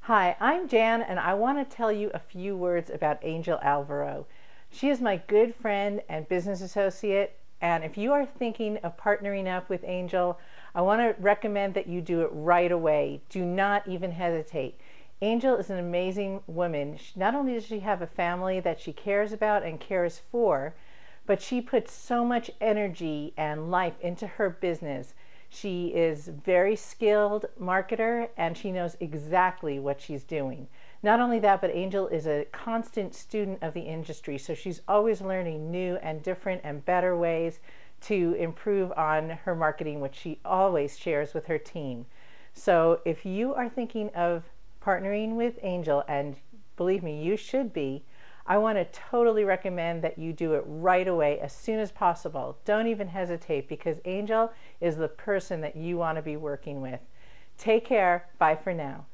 Hi, I'm Jan, and I want to tell you a few words about Angel Alvaro. She is my good friend and business associate, and if you are thinking of partnering up with Angel, I want to recommend that you do it right away. Do not even hesitate. Angel is an amazing woman. Not only does she have a family that she cares about and cares for, but she puts so much energy and life into her business. She is very skilled marketer and she knows exactly what she's doing. Not only that, but Angel is a constant student of the industry, so she's always learning new and different and better ways to improve on her marketing, which she always shares with her team. So if you are thinking of partnering with Angel, and believe me, you should be, I want to totally recommend that you do it right away as soon as possible. Don't even hesitate, because Angel is the person that you want to be working with. Take care. Bye for now.